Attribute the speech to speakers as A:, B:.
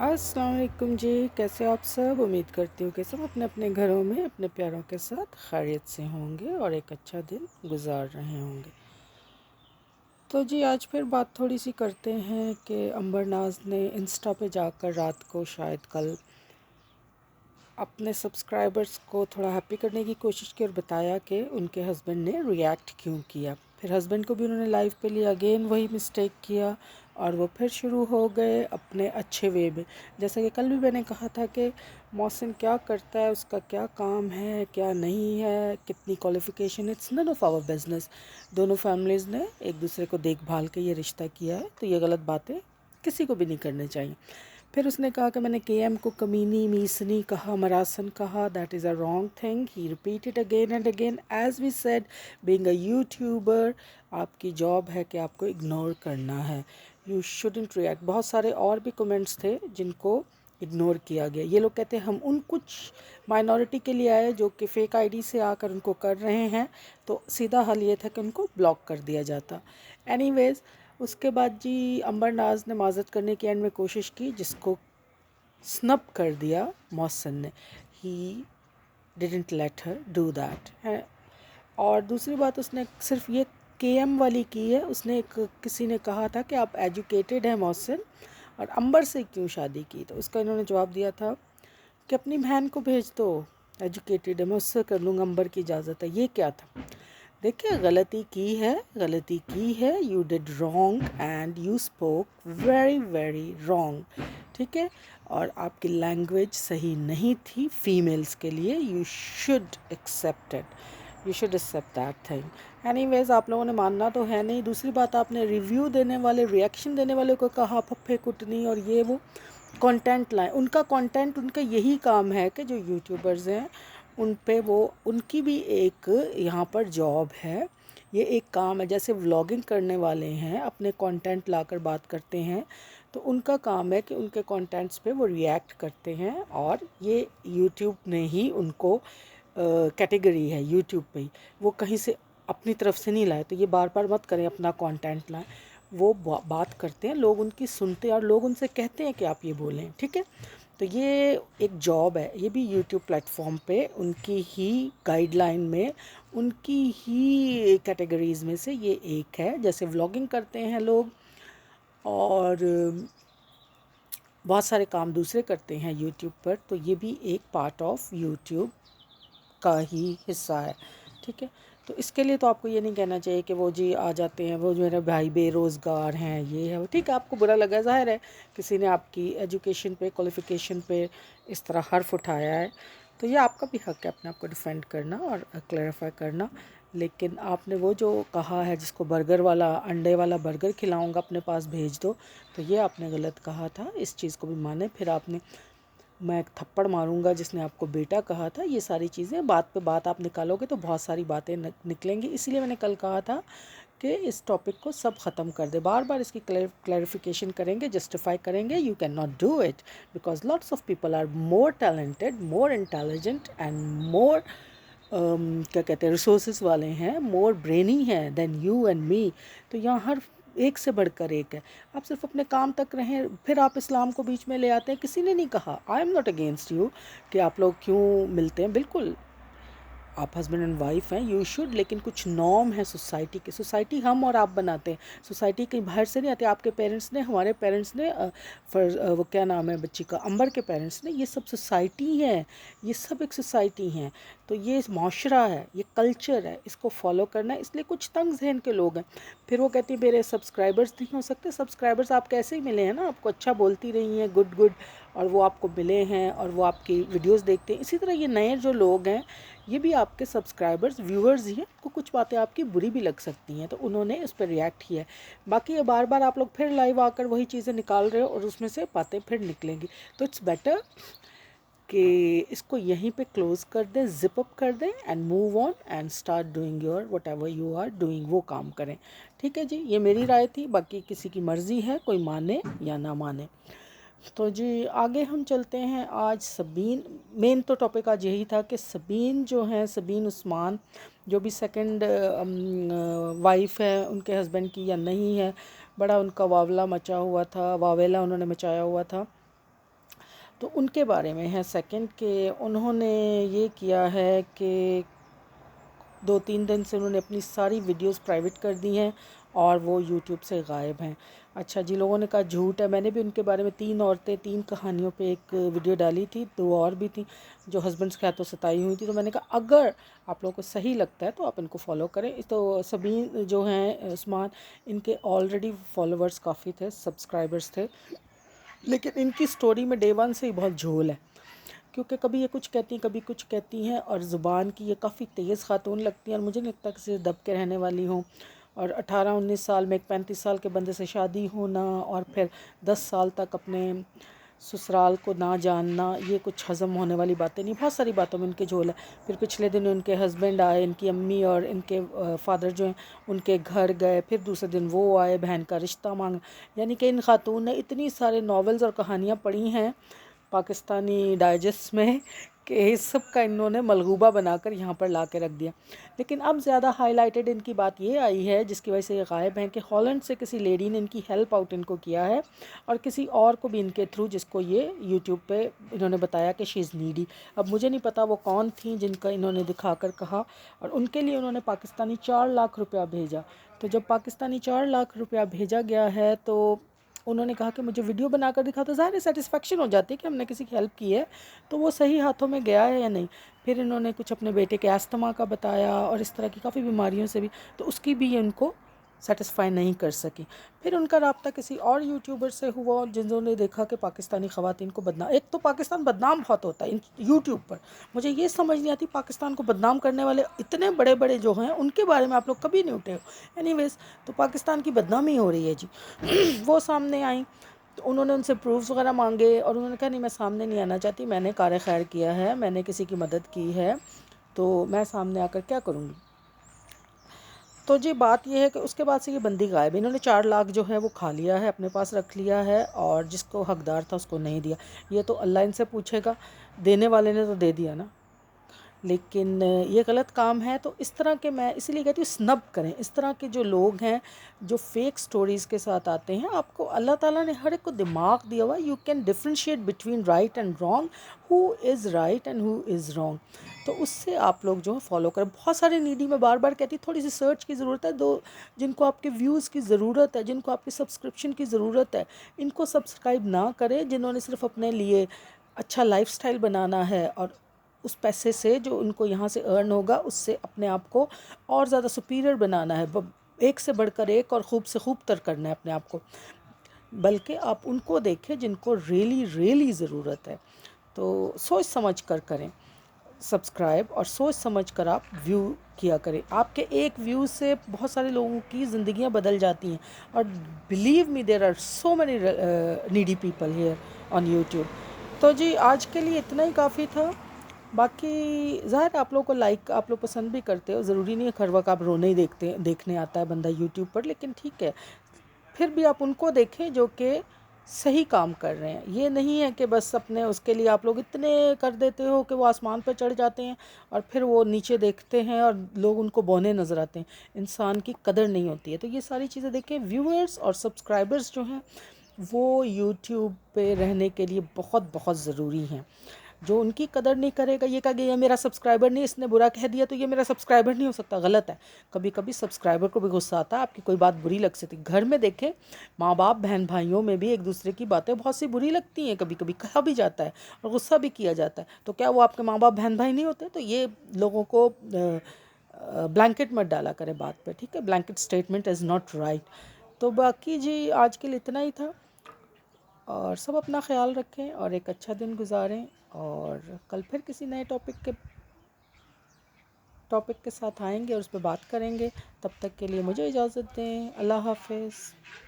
A: अस्सलाम वालेकुम जी। कैसे आप सब? उम्मीद करती हूँ कि सब अपने अपने घरों में अपने प्यारों के साथ खैरियत से होंगे और एक अच्छा दिन गुजार रहे होंगे। तो जी आज फिर बात थोड़ी सी करते हैं कि अंबर नाज ने इंस्टा पे जाकर रात को शायद कल अपने सब्सक्राइबर्स को थोड़ा हैप्पी करने की कोशिश की और बताया कि उनके हस्बैंड ने रिएक्ट क्यों किया। फिर हस्बैंड को भी उन्होंने लाइव पे लिया, अगेन वही मिस्टेक किया और वो फिर शुरू हो गए अपने अच्छे वे में। जैसा कि कल भी मैंने कहा था कि मौसम क्या करता है, उसका क्या काम है, क्या नहीं है, कितनी qualification, it's none of our business. दोनों फैमिलीज़ ने एक दूसरे को देखभाल के ये रिश्ता किया है, तो ये गलत बातें किसी को भी नहीं करनी चाहिए। फिर उसने कहा कि मैंने केएम को कमीनी, मीसनी कहा, मरासन कहा, that is a wrong thing. He repeated again and again. As we said, being a YouTuber, आपकी जॉब है कि आपको इग्नोर करना है, यू शुडंट रिएक्ट। बहुत सारे और भी कमेंट्स थे जिनको इग्नोर किया गया। ये लोग कहते हैं हम उन कुछ माइनॉरिटी के लिए आए जो कि फ़ेक आईडी से आकर उनको कर रहे हैं, तो सीधा हल ये था कि उनको ब्लॉक कर दिया जाता। एनीवेज़, उसके बाद जी अंबर नाज ने माजत करने की एंड में कोशिश की, जिसको स्नब कर दिया मौसन ने। He didn't let her do that है। और दूसरी बात, उसने सिर्फ ये केएम वाली की है। उसने किसी ने कहा था कि आप एजुकेटेड हैं मौसन, और अंबर से क्यों शादी की, तो उसका इन्होंने जवाब दिया था कि अपनी बहन को भेज दो, एजुकेटेड है, मैं उससे कर लूँगा, अंबर की इजाज़त है। ये क्या था? देखिए, गलती की है, you did wrong and you spoke very very wrong, ठीक है। और आपकी लैंग्वेज सही नहीं थी फीमेल्स के लिए। You should accept it, you should accept that thing. Anyways, आप लोगों ने मानना तो है नहीं। दूसरी बात, आपने रिव्यू देने वाले, रिएक्शन देने वाले को कहा फफे कुटनी और ये वो। कंटेंट लाएं, उनका कंटेंट, उनका यही काम है कि जो यूट्यूबर्स हैं उन पे वो, उनकी भी एक यहाँ पर जॉब है, ये एक काम है। जैसे व्लॉगिंग करने वाले हैं, अपने कंटेंट लाकर बात करते हैं, तो उनका काम है कि उनके कंटेंट्स पे वो रिएक्ट करते हैं, और ये यूट्यूब ने ही उनको कैटेगरी है यूट्यूब पे ही, वो कहीं से अपनी तरफ से नहीं लाए। तो ये बार बार मत करें अपना कंटेंट लाएं। वो बात करते हैं, लोग उनकी सुनते हैं और लोग उनसे कहते हैं कि आप ये बोलें, ठीक है। तो ये एक जॉब है, ये भी यूट्यूब प्लेटफॉर्म पे उनकी ही गाइडलाइन में, उनकी ही कैटेगरीज़ में से ये एक है। जैसे व्लॉगिंग करते हैं लोग, और बहुत सारे काम दूसरे करते हैं यूट्यूब पर, तो ये भी एक पार्ट ऑफ यूट्यूब का ही हिस्सा है, ठीक है। तो इसके लिए तो आपको ये नहीं कहना चाहिए कि वो जी आ जाते हैं, वो जो मेरे भाई बेरोज़गार हैं, ये है वो, ठीक है। आपको बुरा लगा, ज़ाहिर है किसी ने आपकी एजुकेशन पे, क्वालिफ़िकेशन पे इस तरह हर्फ उठाया है, तो ये आपका भी हक़ है अपने आप को डिफेंड करना और क्लैरिफाई करना। लेकिन आपने वो जो कहा है, जिसको बर्गर वाला, अंडे वाला बर्गर खिलाऊंगा, अपने पास भेज दो, तो ये आपने गलत कहा था, इस चीज़ को भी माने। फिर आपने, मैं एक थप्पड़ मारूंगा जिसने आपको बेटा कहा था, ये सारी चीज़ें बात पे बात आप निकालोगे तो बहुत सारी बातें निकलेंगी। इसलिए मैंने कल कहा था कि इस टॉपिक को सब ख़त्म कर दे। बार बार इसकी क्लैरिफिकेशन करेंगे, जस्टिफाई करेंगे, you can not do it, because lots of people are more talented, more intelligent and more क्या कहते हैं, रिसोर्सेज वाले हैं, मोर ब्रेनी हैं देन यू एंड मी। तो यहाँ हर एक से बढ़कर एक है। आप सिर्फ अपने काम तक रहें, फिर आप इस्लाम को बीच में ले आते हैं। किसी ने नहीं कहा, I am not against you कि आप लोग क्यों मिलते हैं, बिल्कुल आप हस्बैंड एंड वाइफ हैं, यू शुड, लेकिन कुछ नॉर्म है सोसाइटी के। सोसाइटी हम और आप बनाते हैं, सोसाइटी कहीं बाहर से नहीं आती। आपके पेरेंट्स ने, हमारे पेरेंट्स ने, वो क्या नाम है बच्ची का, अंबर के पेरेंट्स ने, ये सब सोसाइटी है, ये सब एक सोसाइटी हैं। तो ये माशरा है, ये कल्चर है, इसको फॉलो करना है। इसलिए कुछ तंग जहन के लोग हैं। फिर वो कहती है मेरे सब्सक्राइबर्स नहीं हो सकते। सब्सक्राइबर्स आप कैसे ही मिले हैं ना, आपको अच्छा बोलती रही हैं, गुड गुड, और वो आपको मिले हैं और वो आपकी वीडियोस देखते हैं। इसी तरह ये नए जो लोग हैं, ये भी आपके सब्सक्राइबर्स, व्यूअर्स ही हैं। उनको कुछ बातें आपकी बुरी भी लग सकती हैं, तो उन्होंने इस पर रिएक्ट किया है। बाकी ये बार बार आप लोग फिर लाइव आकर वही चीज़ें निकाल रहे हो और उसमें से बातें फिर निकलेंगी। तो इट्स बेटर कि इसको यहीं पे क्लोज़ कर दें, जिप अप कर दें and move on and start doing your whatever you are doing, वो काम करें, ठीक है जी। ये मेरी राय थी, बाकी किसी की मर्ज़ी है, कोई माने या ना माने। तो जी आगे हम चलते हैं। आज सबीन, मेन तो टॉपिक आज यही था कि सबीन जो है, सबीन उस्मान, जो भी सेकंड वाइफ है उनके हस्बैंड की या नहीं है, बड़ा उनका वावला मचा हुआ था, वावेला उन्होंने मचाया हुआ था। تو ان کے بارے میں ہے سیکنڈ کہ انہوں نے یہ کیا ہے کہ 2-3 دن سے انہوں نے اپنی ساری ویڈیوز پرائیویٹ کر دی ہیں اور وہ یوٹیوب سے غائب ہیں۔ اچھا جی، لوگوں نے کہا جھوٹ ہے، میں نے بھی ان کے بارے میں 3 عورتیں 3 کہانیوں پہ ایک ویڈیو ڈالی تھی، 2 اور بھی تھیں جو ہسبینڈس کے ہاتھوں ستائی ہوئی تھی، تو میں نے کہا اگر آپ لوگوں کو صحیح لگتا ہے تو آپ ان کو فالو کریں۔ تو سبین جو ہیں عثمان، ان کے آلریڈی فالوورز کافی تھے، سبسکرائبرز تھے، لیکن ان کی سٹوری میں ڈے 1 سے ہی بہت جھول ہے، کیونکہ کبھی یہ کچھ کہتی ہیں کبھی کچھ کہتی ہیں، اور زبان کی یہ کافی تیز خاتون لگتی ہیں، اور مجھے نہیں لگتا کسی دب کے رہنے والی ہوں، اور 18-19 سال میں ایک 35 سال کے بندے سے شادی ہونا اور پھر 10 سال تک اپنے سسرال کو نہ جاننا، یہ کچھ ہضم ہونے والی باتیں نہیں، بہت ساری باتوں میں ان کے جھول ہے۔ پھر پچھلے دن ان کے ہسبینڈ آئے، ان کی امی اور ان کے فادر جو ہیں ان کے گھر گئے، پھر دوسرے دن وہ آئے بہن کا رشتہ مانگا، یعنی کہ ان خاتون نے اتنی سارے ناولز اور کہانیاں پڑھی ہیں پاکستانی ڈائجسٹ میں کہ اس سب کا انہوں نے ملغوبہ بنا کر یہاں پر لا کے رکھ دیا۔ لیکن اب زیادہ ہائی لائٹڈ ان کی بات یہ آئی ہے جس کی وجہ سے یہ غائب ہیں کہ ہالینڈ سے کسی لیڈی نے ان کی ہیلپ آؤٹ ان کو کیا ہے، اور کسی اور کو بھی ان کے تھرو، جس کو یہ یوٹیوب پہ انہوں نے بتایا کہ شی از نیڈی۔ اب مجھے نہیں پتا وہ کون تھیں جن کا انہوں نے دکھا کر کہا، اور ان کے لیے انہوں نے پاکستانی 4 لاکھ روپیہ بھیجا۔ تو جب پاکستانی 4 لاکھ روپیہ بھیجا گیا ہے تو انہوں نے کہا کہ مجھے ویڈیو بنا کر دکھا، تو ظاہر سیٹسفیکشن ہو جاتی ہے کہ ہم نے کسی کی ہیلپ کی ہے تو وہ صحیح ہاتھوں میں گیا ہے یا نہیں۔ پھر انہوں نے کچھ اپنے بیٹے کے استھما کا بتایا اور اس طرح کی کافی بیماریوں سے بھی، تو اس کی بھی ان کو سیٹسفائی نہیں کر سکی۔ پھر ان کا رابطہ کسی اور یوٹیوبر سے ہوا جنہوں نے دیکھا کہ پاکستانی خواتین کو بدنام، ایک تو پاکستان بدنام بہت ہوتا ہے یوٹیوب پر، مجھے یہ سمجھ نہیں آتی پاکستان کو بدنام کرنے والے اتنے بڑے بڑے جو ہیں ان کے بارے میں آپ لوگ کبھی نہیں اٹھے ہو۔ اینی ویز، تو پاکستان کی بدنامی ہو رہی ہے جی۔ وہ سامنے آئیں تو انہوں نے ان سے پروفز وغیرہ مانگے، اور انہوں نے کہا نہیں میں سامنے نہیں آنا چاہتی، میں نے کار خیر کیا ہے، میں نے کسی کی مدد کی ہے، تو میں سامنے آ کر کیا کروں گی۔ تو جی بات یہ ہے کہ اس کے بعد سے یہ بندی غائب ہے، انہوں نے 4 لاکھ جو ہے وہ کھا لیا ہے، اپنے پاس رکھ لیا ہے، اور جس کو حقدار تھا اس کو نہیں دیا۔ یہ تو اللہ ان سے پوچھے گا، دینے والے نے تو دے دیا نا، لیکن یہ غلط کام ہے۔ تو اس طرح کے، میں اسی لیے کہتی ہوں سنب کریں اس طرح کے جو لوگ ہیں جو فیک سٹوریز کے ساتھ آتے ہیں۔ آپ کو اللہ تعالیٰ نے ہر ایک کو دماغ دیا ہوا، you can differentiate between right and wrong, who is right and who is wrong, تو اس سے آپ لوگ جو فالو کریں۔ بہت سارے نیڈی، میں بار بار کہتی ہوں تھوڑی سی سرچ کی ضرورت ہے، جن کو آپ کے ویوز کی ضرورت ہے، جن کو آپ کی سبسکرپشن کی ضرورت ہے، ان کو سبسکرائب نہ کریں۔ جنہوں نے صرف اپنے لیے اچھا لائف سٹائل بنانا ہے اور اس پیسے سے جو ان کو یہاں سے ارن ہوگا اس سے اپنے آپ کو اور زیادہ سپیریئر بنانا ہے، ایک سے بڑھ کر ایک اور خوب سے خوب تر کرنا ہے اپنے آپ کو، بلکہ آپ ان کو دیکھیں جن کو ریلی ضرورت ہے۔ تو سوچ سمجھ کر کریں سبسکرائب، اور سوچ سمجھ کر آپ ویو کیا کریں۔ آپ کے ایک ویو سے بہت سارے لوگوں کی زندگیاں بدل جاتی ہیں، اور believe me there are so many needy people here on YouTube. تو جی آج کے لیے اتنا ہی کافی تھا، باقی ظاہر آپ لوگوں کو لائک، آپ لوگ پسند بھی کرتے ہو، ضروری نہیں ہے ہر وقت آپ رونے ہی دیکھنے آتا ہے بندہ یوٹیوب پر، لیکن ٹھیک ہے پھر بھی آپ ان کو دیکھیں جو کہ صحیح کام کر رہے ہیں۔ یہ نہیں ہے کہ بس اپنے اس کے لیے آپ لوگ اتنے کر دیتے ہو کہ وہ آسمان پہ چڑھ جاتے ہیں اور پھر وہ نیچے دیکھتے ہیں اور لوگ ان کو بونے نظر آتے ہیں، انسان کی قدر نہیں ہوتی ہے۔ تو یہ ساری چیزیں دیکھیں، ویورز اور سبسکرائبرز جو ہیں وہ یوٹیوب پہ رہنے کے لیے بہت بہت ضروری ہیں۔ جو ان کی قدر نہیں کرے گا، یہ کہا کہ یہ میرا سبسکرائبر نہیں، اس نے برا کہہ دیا تو یہ میرا سبسکرائبر نہیں ہو سکتا، غلط ہے۔ کبھی کبھی سبسکرائبر کو بھی غصہ آتا ہے، آپ کی کوئی بات بری لگ سکتی، گھر میں دیکھیں ماں باپ بہن بھائیوں میں بھی ایک دوسرے کی باتیں بہت سی بری لگتی ہیں، کبھی کبھی کہا بھی جاتا ہے اور غصہ بھی کیا جاتا ہے، تو کیا وہ آپ کے ماں باپ بہن بھائی نہیں ہوتے؟ تو یہ لوگوں کو بلینکٹ مت ڈالا کرے بات پہ، ٹھیک ہے، blanket statement is not right. تو باقی جی آج کے لیے اتنا ہی تھا، اور سب اپنا خیال رکھیں اور ایک اچھا دن گزاریں، اور کل پھر کسی نئے ٹاپک کے ساتھ آئیں گے اور اس پہ بات کریں گے۔ تب تک کے لیے مجھے اجازت دیں، اللہ حافظ۔